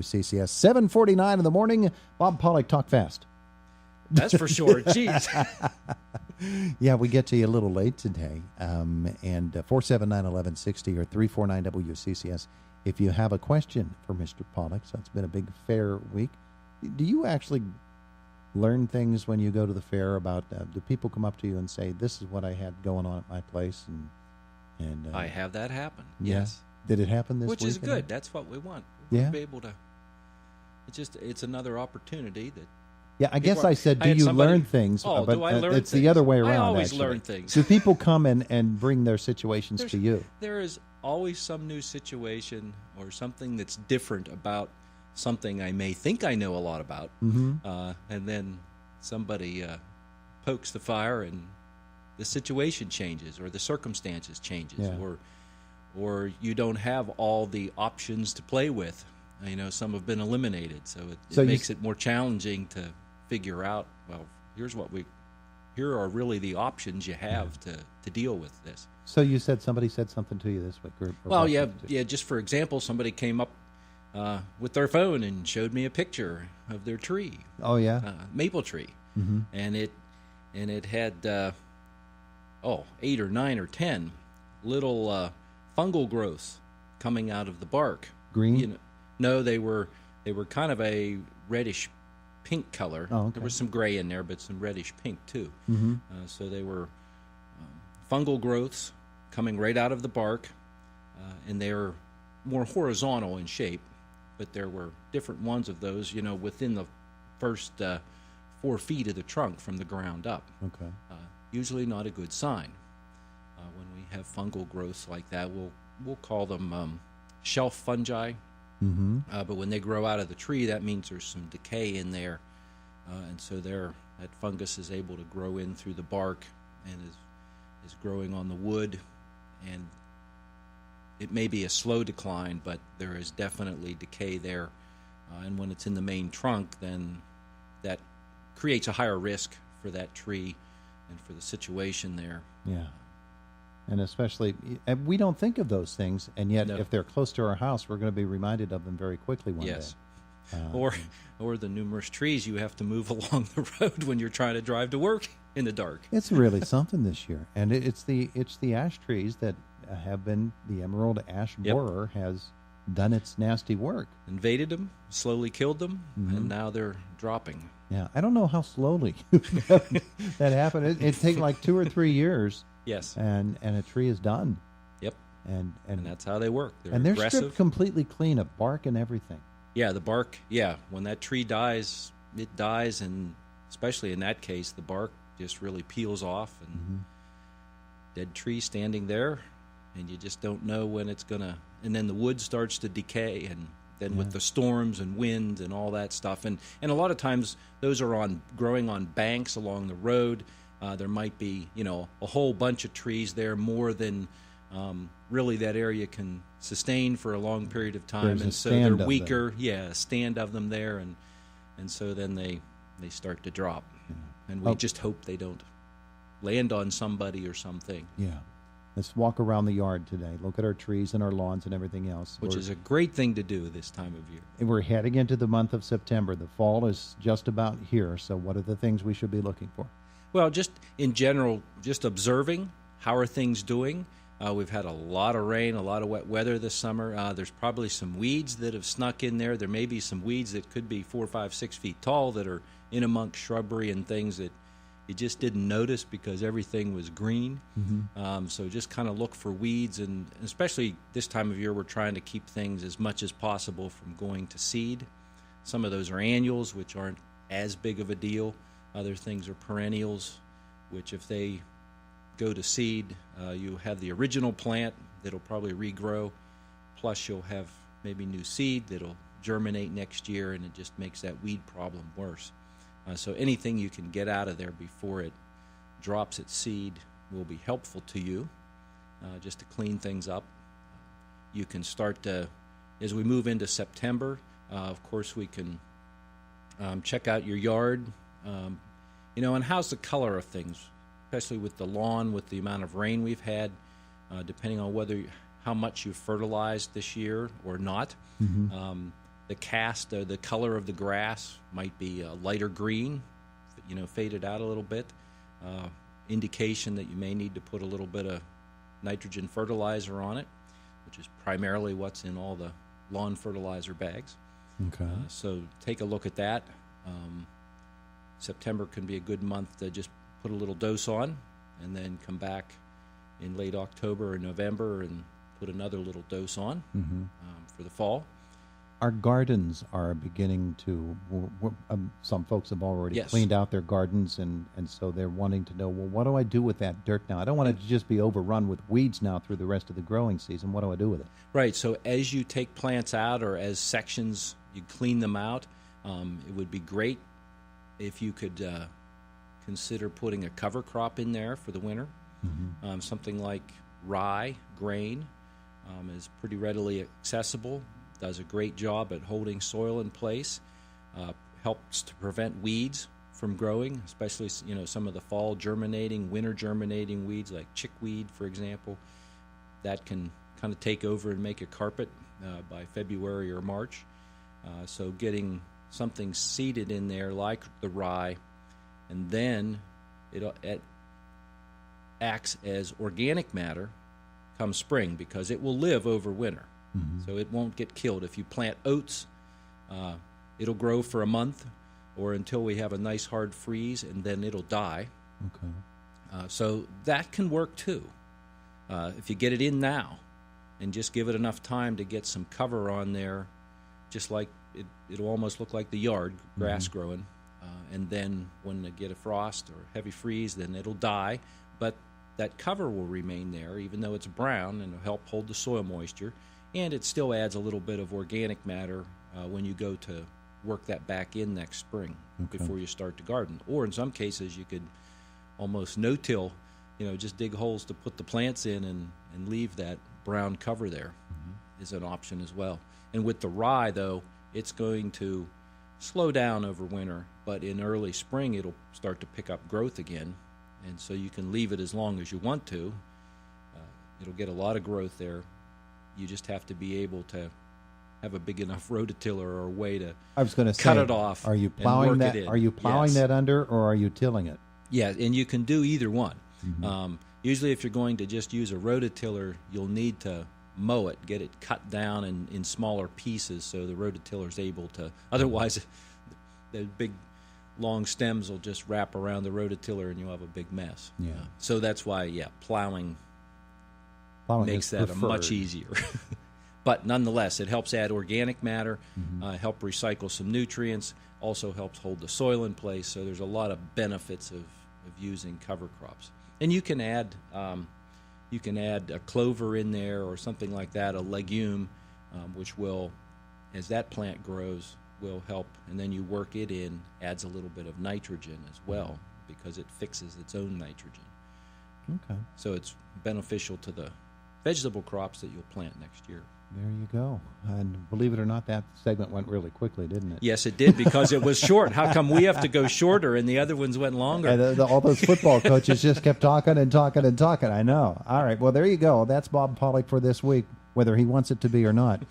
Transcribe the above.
CCS 7:49 in the morning. Bob Pollock, talk fast. That's for sure. Jeez. Yeah, we get to you a little late today. And 479-1160 or 349-WCCS if you have a question for Mr. Pollock. So it's been a big fair week. Do you actually learn things when you go to the fair about, do people come up to you and say, this is what I had going on at my place? And I have that happen. Yeah. Yes. Did it happen this week? Which is good. That's what we want. Yeah. To be able to. It's another opportunity that. Yeah, I guess I said, do you learn things? Oh, but do I learn it's things? the other way around. I always actually. learn things. Do people come and bring their situations to you? There is always some new situation or something that's different about something I may think I know a lot about, and then somebody pokes the fire and the situation changes or the circumstances changes, or you don't have all the options to play with. You know, some have been eliminated, so it makes it more challenging to figure out, well, here are really the options you have to deal with this. So you said somebody said something to you this week? Well, yeah. Just for example, somebody came up with their phone and showed me a picture of their tree. Oh, yeah? Maple tree. Mm-hmm. And it had 8 or 9 or 10 little fungal growths coming out of the bark. Green? You know, no, they were kind of a reddish pink color. Oh, okay. There was some gray in there, but some reddish pink too. Mm-hmm. So they were fungal growths coming right out of the bark, and they were more horizontal in shape, but there were different ones of those, within the first 4 feet of the trunk from the ground up. Okay. Usually not a good sign. When we have fungal growths like that, we'll call them shelf fungi. Mm-hmm. But when they grow out of the tree, that means there's some decay in there, and so that fungus is able to grow in through the bark and is growing on the wood, and it may be a slow decline, but there is definitely decay there, and when it's in the main trunk, then that creates a higher risk for that tree and for the situation there. Yeah. And especially, we don't think of those things, and yet if they're close to our house, we're going to be reminded of them very quickly one day. Yes. Or the numerous trees you have to move along the road when you're trying to drive to work in the dark. It's really something this year, and it's the ash trees that have been, the emerald ash borer has done its nasty work. Invaded them, slowly killed them, and now they're dropping. Yeah, I don't know how slowly that happened. It takes like 2 or 3 years. Yes. And a tree is done. Yep. And that's how they work. They're aggressive. Stripped completely clean of bark and everything. Yeah, the bark, when that tree dies, it dies, and especially in that case, the bark just really peels off, and dead tree standing there, and you just don't know when it's going to, and then the wood starts to decay, and then with the storms and wind and all that stuff, and a lot of times those are growing on banks along the road. There might be, a whole bunch of trees there, more than really that area can sustain for a long period of time. And so they're weaker. Yeah, a stand of them there. And so then they start to drop. Yeah. And we just hope they don't land on somebody or something. Yeah. Let's walk around the yard today. Look at our trees and our lawns and everything else. Which is a great thing to do this time of year. And we're heading into the month of September. The fall is just about here. So what are the things we should be looking for? Well, just in general, just observing, how are things doing? We've had a lot of rain, a lot of wet weather this summer. There's probably some weeds that have snuck in there. There may be some weeds that could be 4, 5, 6 feet tall that are in amongst shrubbery and things that you just didn't notice because everything was green. Mm-hmm. So just kind of look for weeds, and especially this time of year, we're trying to keep things as much as possible from going to seed. Some of those are annuals, which aren't as big of a deal. Other things are perennials, which if they go to seed, you have the original plant that'll probably regrow, plus you'll have maybe new seed that'll germinate next year, and it just makes that weed problem worse. So anything you can get out of there before it drops its seed will be helpful to you, just to clean things up. You can start to, as we move into September, of course we can check out your yard. And how's the color of things, especially with the lawn, with the amount of rain we've had, depending on how much you've fertilized this year or not. Mm-hmm. cast, the color of the grass might be a lighter green, faded out a little bit. Indication that you may need to put a little bit of nitrogen fertilizer on it, which is primarily what's in all the lawn fertilizer bags. Okay. So take a look at that. September can be a good month to just put a little dose on, and then come back in late October or November and put another little dose on for the fall. Our gardens are beginning to, some folks have already cleaned out their gardens, and so they're wanting to know, well, what do I do with that dirt now? I don't want it to just be overrun with weeds now through the rest of the growing season. What do I do with it? Right, so as you take plants out or as sections, you clean them out, it would be great if you could consider putting a cover crop in there for the winter. Something like rye, grain, is pretty readily accessible. Does a great job at holding soil in place, helps to prevent weeds from growing, especially some of the fall germinating, winter germinating weeds like chickweed, for example. That can kind of take over and make a carpet by February or March. So getting something seeded in there like the rye, and then it acts as organic matter come spring, because it will live over winter. So it won't get killed. If you plant oats, it'll grow for a month or until we have a nice hard freeze, and then it'll die. Okay. So that can work too. If you get it in now and just give it enough time to get some cover on there, just like it'll almost look like the yard, grass growing. And then when they get a frost or heavy freeze, then it'll die. But that cover will remain there, even though it's brown, and it'll help hold the soil moisture. And it still adds a little bit of organic matter when you go to work that back in next spring before you start to garden. Or in some cases, you could almost no-till, just dig holes to put the plants in and leave that brown cover there is an option as well. And with the rye, though, it's going to slow down over winter, but in early spring, it'll start to pick up growth again. And so you can leave it as long as you want to. It'll get a lot of growth there. You just have to be able to have a big enough rototiller or a way to cut it off. Are you plowing that? Are you plowing that under, or are you tilling it? Yeah, and you can do either one. Usually, if you're going to just use a rototiller, you'll need to mow it, get it cut down in smaller pieces, so the rototiller is able to. Otherwise, the big long stems will just wrap around the rototiller, and you'll have a big mess. Yeah. So that's why, plowing makes that a much easier. But nonetheless, it helps add organic matter, help recycle some nutrients, also helps hold the soil in place. So there's a lot of benefits of using cover crops. And you can add a clover in there or something like that, a legume, which will, as that plant grows, will help. And then you work it in, adds a little bit of nitrogen as well, because it fixes its own nitrogen. Okay. So it's beneficial to the vegetable crops that you'll plant next year. There you go. And believe it or not, that segment went really quickly, didn't it? Yes, it did, because it was short. How come we have to go shorter and the other ones went longer? And all those football coaches just kept talking and talking and talking. I know. All right. Well, there you go. That's Bob Pollock for this week, whether he wants it to be or not.